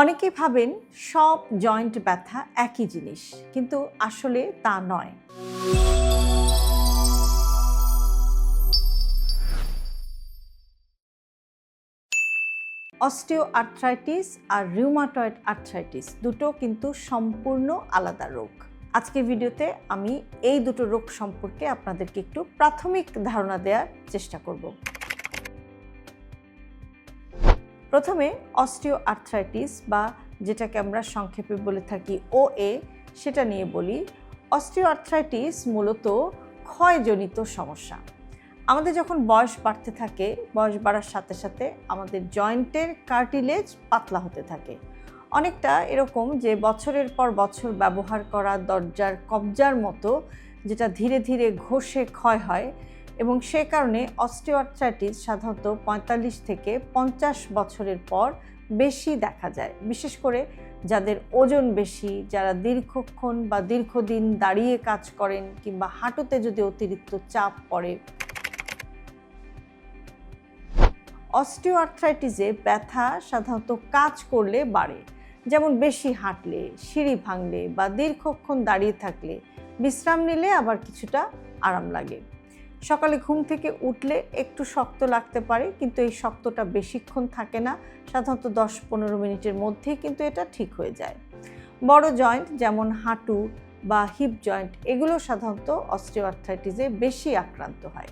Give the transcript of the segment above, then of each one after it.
অনেকে ভাবেন সব জয়েন্ট ব্যথা একই জিনিস, কিন্তু আসলে তা নয়। অস্টিও আর্থ্রাইটিস আর রিউমাটয়েড আর্থ্রাইটিস দুটো কিন্তু সম্পূর্ণ আলাদা রোগ। আজকের ভিডিওতে আমি এই দুটো রোগ সম্পর্কে আপনাদেরকে একটু প্রাথমিক ধারণা দেওয়ার চেষ্টা করব। প্রথমে অস্টিও আর্থ্রাইটিস বা যেটাকে আমরা সংক্ষেপে বলে থাকি ওএ সেটা নিয়ে বলি। অস্টিও আর্থ্রাইটিস মূলত ক্ষয়জনিত সমস্যা। আমাদের যখন বয়স বাড়তে থাকে, বয়স বাড়ার সাথে সাথে আমাদের জয়েন্টের কার্টিলেজ পাতলা হতে থাকে। অনেকটা এরকম যে বছরের পর বছর ব্যবহার করা দরজার কবজার মতো, যেটা ধীরে ধীরে ঘষে ক্ষয় হয়, এবং সে কারণে অস্টিও আর্থ্রাইটিস সাধারণত ৪৫ থেকে ৫০ বছরের পর বেশি দেখা যায়। বিশেষ করে যাদের ওজন বেশি, যারা দীর্ঘক্ষণ বা দীর্ঘদিন দাঁড়িয়ে কাজ করেন, কিংবা হাঁটুতে যদি অতিরিক্ত চাপ পড়ে। অস্টিও আর্থ্রাইটিসে ব্যথা সাধারণত কাজ করলে বাড়ে, যেমন বেশি হাঁটলে, সিঁড়ি ভাঙলে বা দীর্ঘক্ষণ দাঁড়িয়ে থাকলে। বিশ্রাম নিলে আবার কিছুটা আরাম লাগে। সকালে ঘুম থেকে উঠলে একটু শক্ত লাগতে পারে, কিন্তু এই শক্তটা বেশিক্ষণ থাকে না। সাধারণত ১০-১৫ মিনিটের মধ্যেই কিন্তু এটা ঠিক হয়ে যায়। বড় জয়েন্ট যেমন হাঁটু বা হিপ জয়েন্ট, এগুলো সাধারণত অস্টিও আর্থ্রাইটিসে বেশি আক্রান্ত হয়।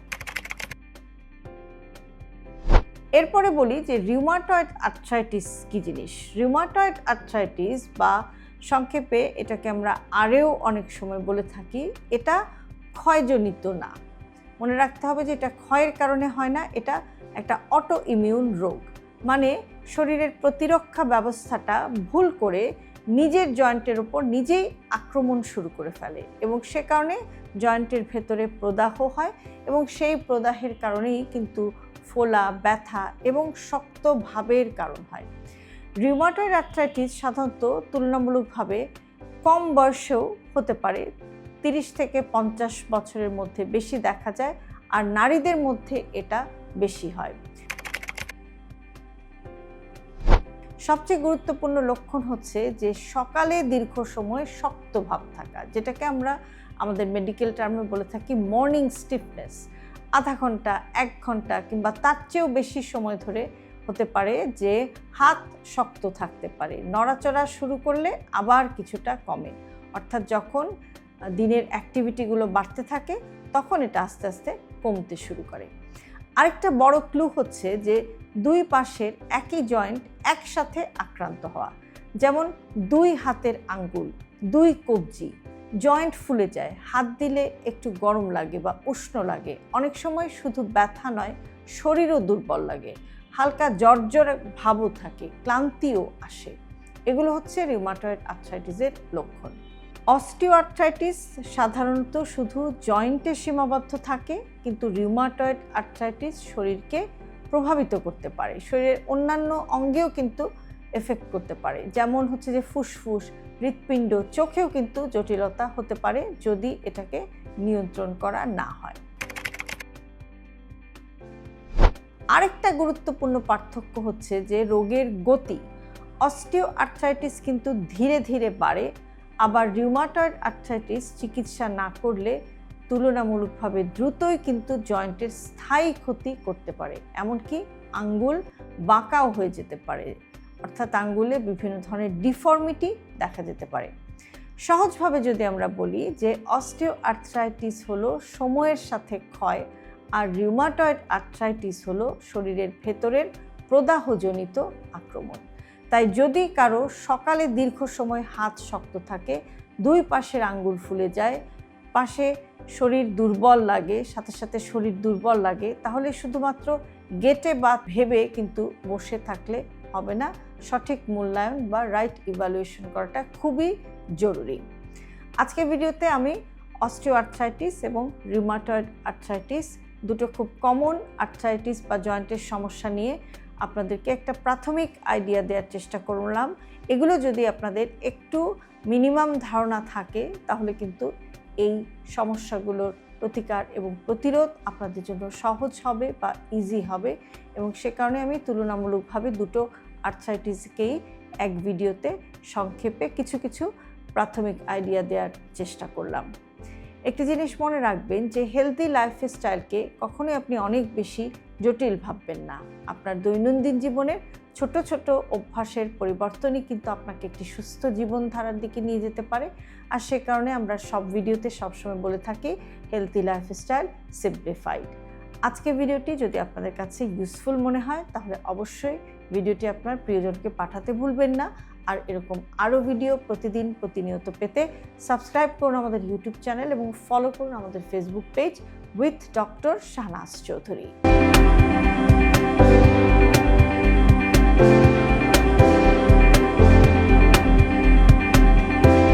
এরপরে বলি যে রিউমাটয়েড আর্থ্রাইটিস কী জিনিস। রিউমাটয়েড আর্থ্রাইটিস বা সংক্ষেপে এটাকে আমরা আরেও অনেক সময় বলে থাকি, এটা ক্ষয়জনিত না। মনে রাখতে হবে যে এটা ক্ষয়ের কারণে হয় না, এটা একটা অটো ইমিউন রোগ। মানে শরীরের প্রতিরক্ষা ব্যবস্থাটা ভুল করে নিজের জয়েন্টের উপর নিজেই আক্রমণ শুরু করে ফেলে, এবং সে কারণে জয়েন্টের ভেতরে প্রদাহ হয়, এবং সেই প্রদাহের কারণেই কিন্তু ফোলা, ব্যথা এবং শক্ত ভাবের কারণ হয়। রিউমাটয়েড আর্থ্রাইটিস সাধারণত তুলনামূলকভাবে কম বয়সেও হতে পারে। ৩০ থেকে ৫০ বছরের মধ্যে বেশি দেখা যায়, আর নারীদের মধ্যে এটা বেশি হয়। সবচেয়ে গুরুত্বপূর্ণ লক্ষণ হচ্ছে যে সকালে দীর্ঘ সময় শক্ত ভাব থাকা, যেটাকে আমরা আমাদের মেডিকেল টার্মে বলে থাকি মর্নিং স্টিফনেস। আধা ঘন্টা, ১ ঘন্টা কিংবা তার চেয়েও বেশি সময় ধরে হতে পারে যে হাত শক্ত থাকতে পারে। নড়াচড়া শুরু করলে আবার কিছুটা কমে, অর্থাৎ যখন দিনের অ্যাক্টিভিটিগুলো বাড়তে থাকে তখন এটা আস্তে আস্তে কমতে শুরু করে। আরেকটা বড় ক্লু হচ্ছে যে দুই পাশের একই জয়েন্ট একসাথে আক্রান্ত হওয়া, যেমন ২ হাতের আঙ্গুল, ২ কবজি জয়েন্ট ফুলে যায়, হাত দিলে একটু গরম লাগে বা উষ্ণ লাগে। অনেক সময় শুধু ব্যথা নয়, শরীরও দুর্বল লাগে, হালকা জ্বর ভাবও থাকে, ক্লান্তিও আসে। এগুলো হচ্ছে রিউমাটয়েড আর্থ্রাইটিসের লক্ষণ। অস্টিও আর্থ্রাইটিস সাধারণত শুধু জয়েন্টে সীমাবদ্ধ থাকে, কিন্তু রিউমাটয়েড আর্থ্রাইটিস শরীরকে প্রভাবিত করতে পারে, শরীরের অন্যান্য অঙ্গেও কিন্তু এফেক্ট করতে পারে। যেমন হচ্ছে যে ফুসফুস, হৃৎপিণ্ড, চোখেও কিন্তু জটিলতা হতে পারে যদি এটাকে নিয়ন্ত্রণ করা না হয়। আরেকটা গুরুত্বপূর্ণ পার্থক্য হচ্ছে যে রোগের গতি। অস্টিও আর্থ্রাইটিস কিন্তু ধীরে ধীরে বাড়ে, আবার রিউমাটয়েড আর্থ্রাইটিস চিকিৎসা না করলে তুলনামূলকভাবে দ্রুতই কিন্তু জয়েন্টের স্থায়ী ক্ষতি করতে পারে, এমনকি আঙ্গুল বাঁকাও হয়ে যেতে পারে, অর্থাৎ আঙ্গুলে বিভিন্ন ধরনের ডিফর্মিটি দেখা যেতে পারে। সহজভাবে যদি আমরা বলি যে অস্টিও আর্থ্রাইটিস হলো সময়ের সাথে ক্ষয়, আর রিউমাটয়েড আর্থ্রাইটিস হলো শরীরের ভেতরের প্রদাহজনিত আক্রমণ। তাই যদি কারো সকালে দীর্ঘ সময় হাত শক্ত থাকে, দুই পাশের আঙ্গুল ফুলে যায়, পাশে শরীর দুর্বল লাগে, সাথে সাথে শরীর দুর্বল লাগে, তাহলে শুধুমাত্র গেটে বা ভেবে কিন্তু বসে থাকলে হবে না। সঠিক মূল্যায়ন বা রাইট ইভ্যালুয়েশন করাটা খুবই জরুরি। আজকের ভিডিওতে আমি অস্টিও আর্থ্রাইটিস এবং রিউমাটয়েড আর্থ্রাইটিস, দুটো খুব কমন আর্থ্রাইটিস বা জয়েন্টের সমস্যা নিয়ে আপনাদেরকে একটা প্রাথমিক আইডিয়া দেওয়ার চেষ্টা করলাম। এগুলো যদি আপনাদের একটু মিনিমাম ধারণা থাকে, তাহলে কিন্তু এই সমস্যাগুলোর প্রতিকার এবং প্রতিরোধ আপনাদের জন্য সহজ হবে বা ইজি হবে, এবং সে কারণে আমি তুলনামূলকভাবে দুটো আর্থ্রাইটিসকেই এক ভিডিওতে সংক্ষেপে কিছু কিছু প্রাথমিক আইডিয়া দেওয়ার চেষ্টা করলাম। একটি জিনিস মনে রাখবেন যে হেলদি লাইফস্টাইলকে কখনোই আপনি অনেক বেশি জটিল ভাববেন না। আপনার দৈনন্দিন জীবনের ছোট ছোট অভ্যাসের পরিবর্তনই কিন্তু আপনাকে একটি সুস্থ জীবনধারার দিকে নিয়ে যেতে পারে। আর সে কারণে আমরা সব ভিডিওতে সবসময় বলে থাকি হেলদি লাইফস্টাইল সিম্পলিফাইড। আজকের ভিডিওটি যদি আপনাদের কাছে ইউজফুল মনে হয় তাহলে অবশ্যই ভিডিওটি আপনার প্রিয়জনকে পাঠাতে ভুলবেন না। আর এরকম আরও ভিডিও প্রতিনিয়ত পেতে সাবস্ক্রাইব করুন আমাদের ইউটিউব চ্যানেল এবং ফলো করুন আমাদের Facebook page with doctor Shahnaz Chowdhury.